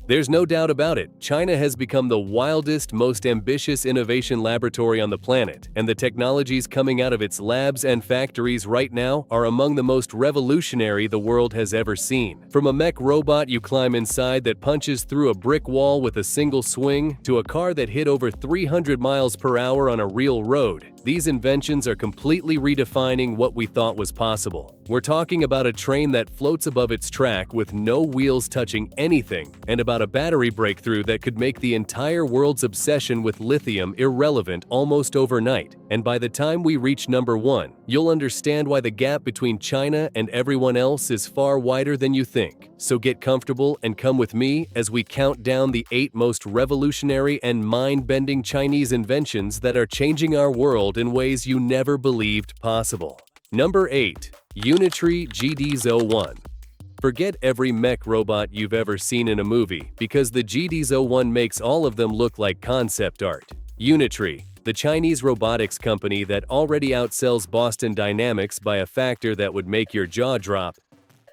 There's no doubt about it, China has become the wildest, most ambitious innovation laboratory on the planet, and the technologies coming out of its labs and factories right now are among the most revolutionary the world has ever seen. From a mech robot you climb inside that punches through a brick wall with a single swing, to a car that hit over 300 miles per hour on a real road, these inventions are completely redefining what we thought was possible. We're talking about a train that floats above its track with no wheels touching anything, and about a battery breakthrough that could make the entire world's obsession with lithium irrelevant almost overnight. And by the time we reach number 1, you'll understand why the gap between China and everyone else is far wider than you think. So get comfortable and come with me as we count down the 8 most revolutionary and mind-bending Chinese inventions that are changing our world in ways you never believed possible. Number 8. Unitry GD01. Forget every mech robot you've ever seen in a movie, because the GD01 makes all of them look like concept art. Unitry, the Chinese robotics company that already outsells Boston Dynamics by a factor that would make your jaw drop,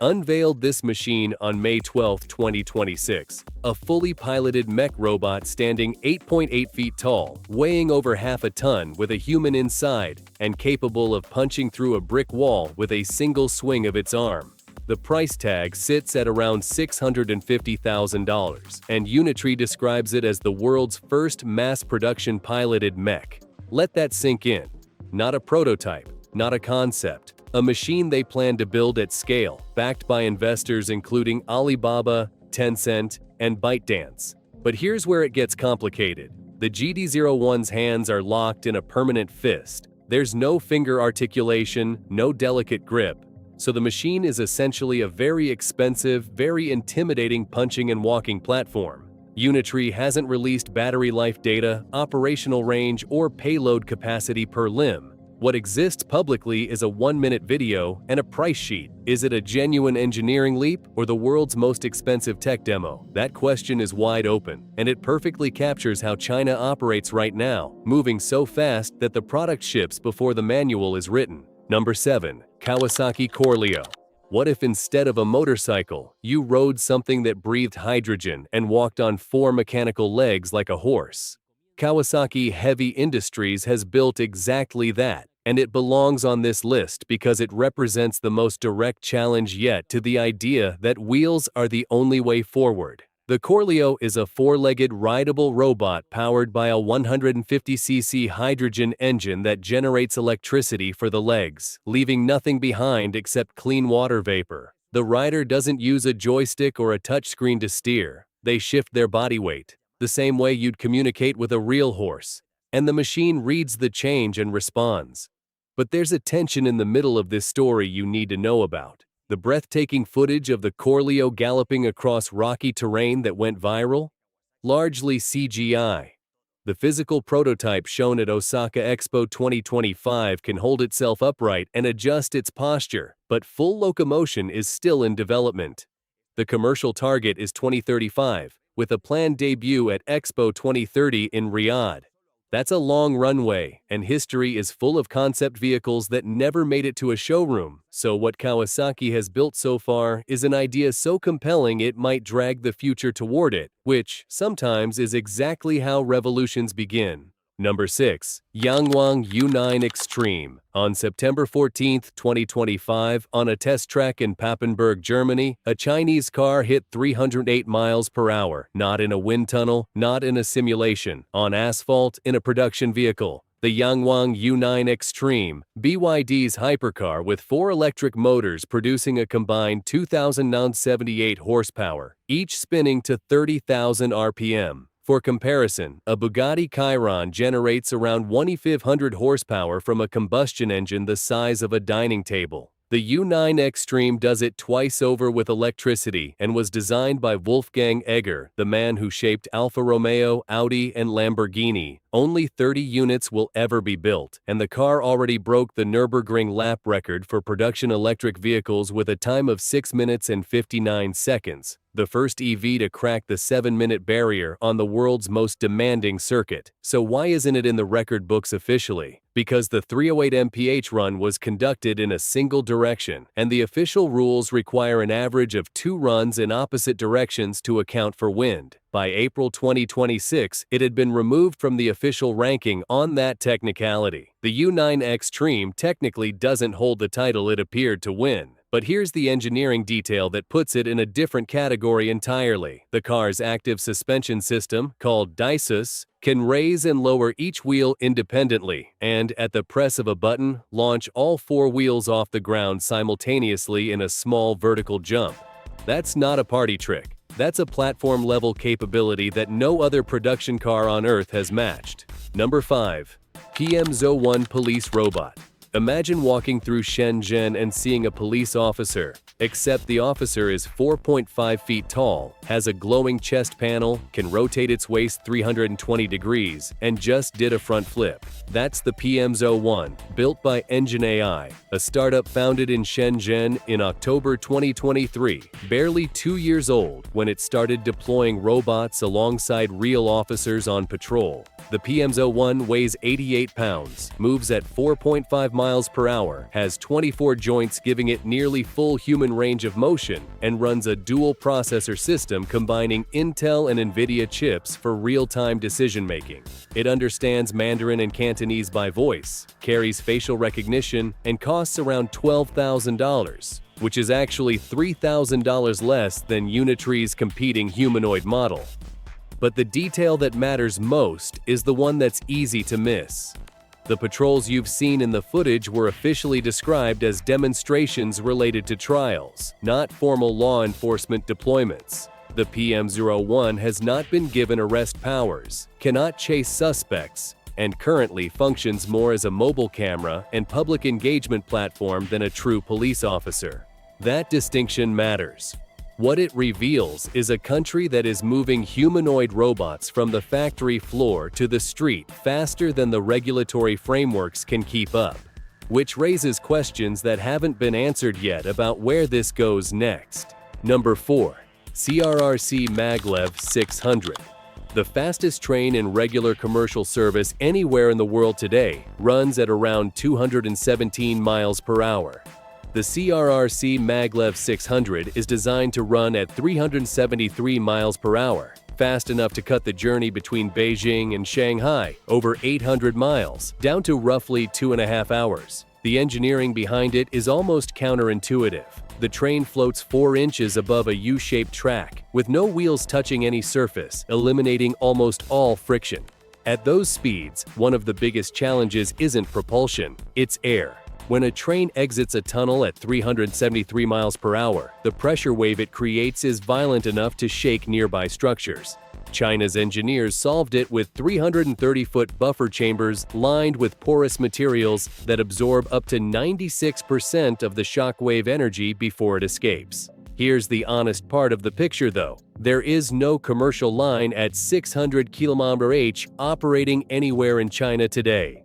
unveiled this machine on May 12, 2026. A fully piloted mech robot standing 8.8 feet tall, weighing over half a ton with a human inside, and capable of punching through a brick wall with a single swing of its arm. The price tag sits at around $650,000, and Unitry describes it as the world's first mass-production piloted mech. Let that sink in. Not a prototype, not a concept. A machine they plan to build at scale, backed by investors including Alibaba, Tencent, and ByteDance. But here's where it gets complicated. The GD01's hands are locked in a permanent fist. There's no finger articulation, no delicate grip. So the machine is essentially a very expensive, very intimidating punching and walking platform. Unitry hasn't released battery life data, operational range, or payload capacity per limb. What exists publicly is a 1-minute video and a price sheet. Is it a genuine engineering leap or the world's most expensive tech demo? That question is wide open, and it perfectly captures how China operates right now, moving so fast that the product ships before the manual is written. Number 7. Kawasaki Corio. What if instead of a motorcycle, you rode something that breathed hydrogen and walked on 4 mechanical legs like a horse? Kawasaki Heavy Industries has built exactly that, and it belongs on this list because it represents the most direct challenge yet to the idea that wheels are the only way forward. The Corio is a 4-legged rideable robot powered by a 150cc hydrogen engine that generates electricity for the legs, leaving nothing behind except clean water vapor. The rider doesn't use a joystick or a touchscreen to steer. They shift their body weight, the same way you'd communicate with a real horse, and the machine reads the change and responds. But there's a tension in the middle of this story you need to know about. The breathtaking footage of the Corio galloping across rocky terrain that went viral? Largely CGI. The physical prototype shown at Osaka Expo 2025 can hold itself upright and adjust its posture, but full locomotion is still in development. The commercial target is 2035, with a planned debut at Expo 2030 in Riyadh. That's a long runway, and history is full of concept vehicles that never made it to a showroom, so what Kawasaki has built so far is an idea so compelling it might drag the future toward it, which, sometimes, is exactly how revolutions begin. Number 6. Yangwang U9 Extreme. On September 14, 2025, on a test track in Papenburg, Germany, a Chinese car hit 308 miles per hour, not in a wind tunnel, not in a simulation, on asphalt, in a production vehicle. The Yangwang U9 Extreme, BYD's hypercar with 4 electric motors producing a combined 2,078 horsepower, each spinning to 30,000 RPM. For comparison, a Bugatti Chiron generates around 1,500 horsepower from a combustion engine the size of a dining table. The U9 Extreme does it twice over with electricity and was designed by Wolfgang Egger, the man who shaped Alfa Romeo, Audi, and Lamborghini. Only 30 units will ever be built, and the car already broke the Nürburgring lap record for production electric vehicles with a time of 6 minutes and 59 seconds. the first EV to crack the 7-minute barrier on the world's most demanding circuit. So why isn't it in the record books officially? Because the 308 mph run was conducted in a single direction, and the official rules require an average of 2 runs in opposite directions to account for wind. By April 2026, it had been removed from the official ranking on that technicality. The U9 Extreme technically doesn't hold the title it appeared to win. But here's the engineering detail that puts it in a different category entirely. The car's active suspension system, called DISUS, can raise and lower each wheel independently, and at the press of a button, launch all 4 wheels off the ground simultaneously in a small vertical jump. That's not a party trick. That's a platform-level capability that no other production car on Earth has matched. Number 5. PM01 Police Robot. Imagine walking through Shenzhen and seeing a police officer, except the officer is 4.5 feet tall, has a glowing chest panel, can rotate its waist 320 degrees, and just did a front flip. That's the PM01, built by Engine AI, a startup founded in Shenzhen in October 2023, barely 2 years old when it started deploying robots alongside real officers on patrol. The PM01 weighs 88 pounds, moves at 4.5 miles per hour, has 24 joints giving it nearly full human range of motion, and runs a dual processor system combining Intel and NVIDIA chips for real-time decision-making. It understands Mandarin and Cantonese by voice, carries facial recognition, and costs around $12,000, which is actually $3,000 less than Unitry's competing humanoid model. But the detail that matters most is the one that's easy to miss. The patrols you've seen in the footage were officially described as demonstrations related to trials, not formal law enforcement deployments. The PM01 has not been given arrest powers, cannot chase suspects, and currently functions more as a mobile camera and public engagement platform than a true police officer. That distinction matters. What it reveals is a country that is moving humanoid robots from the factory floor to the street faster than the regulatory frameworks can keep up, which raises questions that haven't been answered yet about where this goes next. Number 4. CRRC MagLev 600. The fastest train in regular commercial service anywhere in the world today runs at around 217 miles per hour. The CRRC MagLev 600 is designed to run at 373 miles per hour, fast enough to cut the journey between Beijing and Shanghai, over 800 miles, down to roughly 2.5 hours. The engineering behind it is almost counterintuitive. The train floats 4 inches above a U-shaped track, with no wheels touching any surface, eliminating almost all friction. At those speeds, one of the biggest challenges isn't propulsion, it's air. When a train exits a tunnel at 373 miles per hour, the pressure wave it creates is violent enough to shake nearby structures. China's engineers solved it with 330-foot buffer chambers lined with porous materials that absorb up to 96% of the shockwave energy before it escapes. Here's the honest part of the picture though. There is no commercial line at 600 km/h operating anywhere in China today.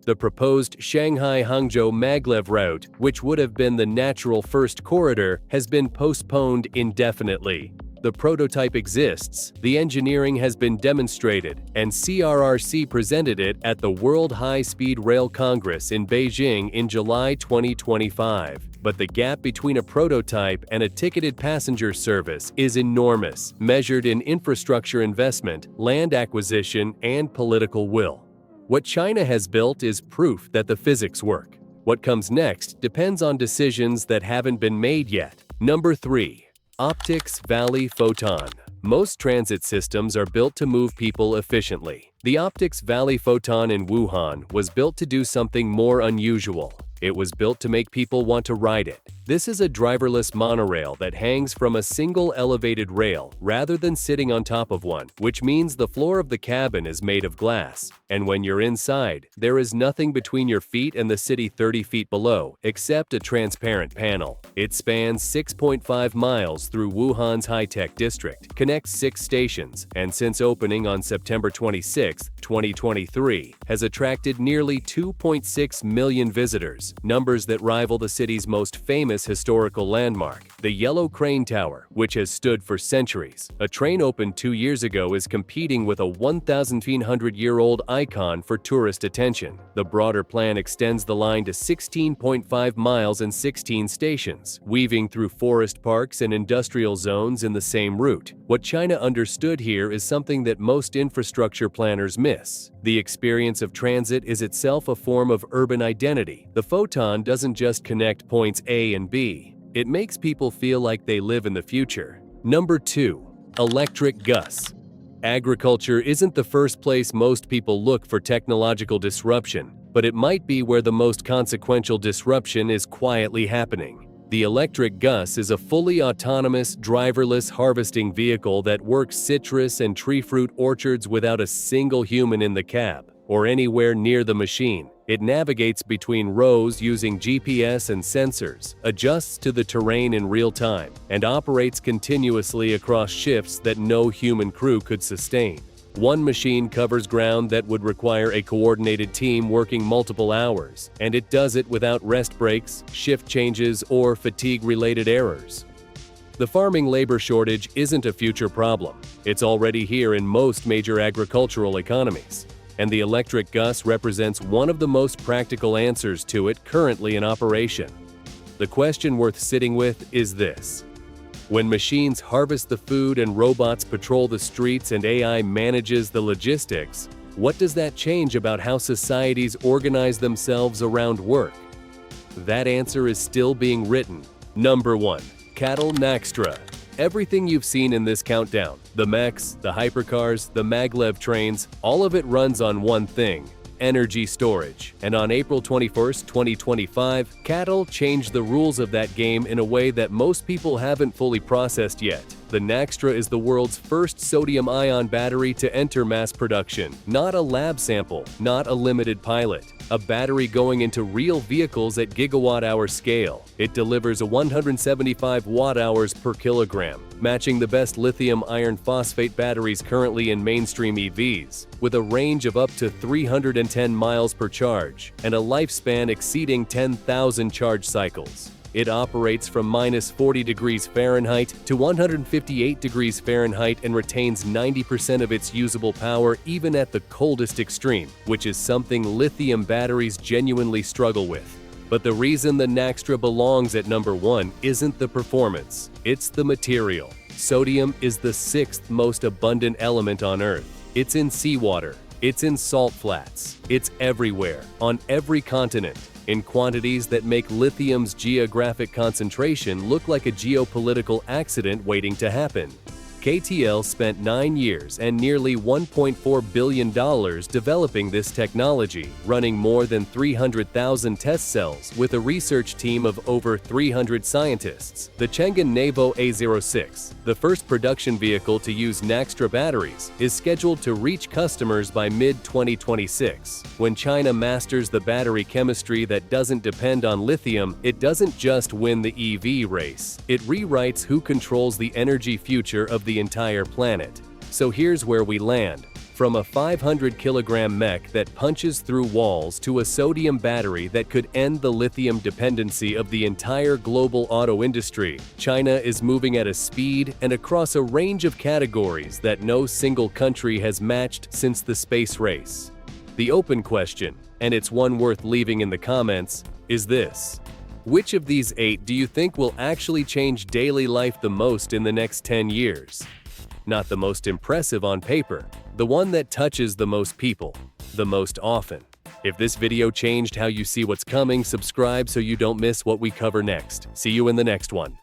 The proposed Shanghai-Hangzhou maglev route, which would have been the natural first corridor, has been postponed indefinitely. The prototype exists, the engineering has been demonstrated, and CRRC presented it at the World High-Speed Rail Congress in Beijing in July 2025. But the gap between a prototype and a ticketed passenger service is enormous, measured in infrastructure investment, land acquisition, and political will. What China has built is proof that the physics work. What comes next depends on decisions that haven't been made yet. Number 3. Optics Valley Photon. Most transit systems are built to move people efficiently. The Optics Valley Photon in Wuhan was built to do something more unusual. It was built to make people want to ride it. This is a driverless monorail that hangs from a single elevated rail rather than sitting on top of one, which means the floor of the cabin is made of glass. And when you're inside, there is nothing between your feet and the city 30 feet below, except a transparent panel. It spans 6.5 miles through Wuhan's high-tech district, connects 6 stations, and since opening on September 26, 2023, has attracted nearly 2.6 million visitors, numbers that rival the city's most famous famous historical landmark, the Yellow Crane Tower, which has stood for centuries. A train opened 2 years ago is competing with a 1,500-year-old icon for tourist attention. The broader plan extends the line to 16.5 miles and 16 stations, weaving through forest parks and industrial zones in the same route. What China understood here is something that most infrastructure planners miss. The experience of transit is itself a form of urban identity. The Photon doesn't just connect points A and B. It makes people feel like they live in the future. Number 2. Electric Gus. Agriculture isn't the first place most people look for technological disruption, but it might be where the most consequential disruption is quietly happening. The electric Gus is a fully autonomous, driverless harvesting vehicle that works citrus and tree fruit orchards without a single human in the cab or anywhere near the machine. It navigates between rows using GPS and sensors, adjusts to the terrain in real time, and operates continuously across shifts that no human crew could sustain. One machine covers ground that would require a coordinated team working multiple hours, and it does it without rest breaks, shift changes, or fatigue-related errors. The farming labor shortage isn't a future problem. It's already here in most major agricultural economies, and the electric Gus represents one of the most practical answers to it currently in operation. The question worth sitting with is this: when machines harvest the food and robots patrol the streets and AI manages the logistics, what does that change about how societies organize themselves around work? That answer is still being written. Number 1. Cattle Naxtra. Everything you've seen in this countdown, the mechs, the hypercars, the maglev trains, all of it runs on one thing: energy storage. And on April 21, 2025, Cattle changed the rules of that game in a way that most people haven't fully processed yet. The Naxtra is the world's first sodium-ion battery to enter mass production. Not a lab sample, not a limited pilot. A battery going into real vehicles at gigawatt-hour scale. It delivers 175 watt-hours per kilogram, matching the best lithium iron phosphate batteries currently in mainstream EVs, with a range of up to 310 miles per charge and a lifespan exceeding 10,000 charge cycles. It operates from -40 degrees Fahrenheit to 158 degrees Fahrenheit and retains 90% of its usable power even at the coldest extreme, which is something lithium batteries genuinely struggle with. But the reason the Naxtra belongs at number 1 isn't the performance, it's the material. Sodium is the 6th most abundant element on Earth. It's in seawater, it's in salt flats, it's everywhere, on every continent, in quantities that make lithium's geographic concentration look like a geopolitical accident waiting to happen. KTL spent 9 years and nearly $1.4 billion developing this technology, running more than 300,000 test cells with a research team of over 300 scientists. The Chang'an Navo A06, the first production vehicle to use Naxtra batteries, is scheduled to reach customers by mid-2026. When China masters the battery chemistry that doesn't depend on lithium, it doesn't just win the EV race. It rewrites who controls the energy future of the entire planet. So here's where we land. From a 500-kilogram mech that punches through walls to a sodium battery that could end the lithium dependency of the entire global auto industry, China is moving at a speed and across a range of categories that no single country has matched since the space race. The open question, and it's one worth leaving in the comments, is this: which of these 8 do you think will actually change daily life the most in the next 10 years? Not the most impressive on paper, the one that touches the most people, the most often. If this video changed how you see what's coming, subscribe so you don't miss what we cover next. See you in the next one.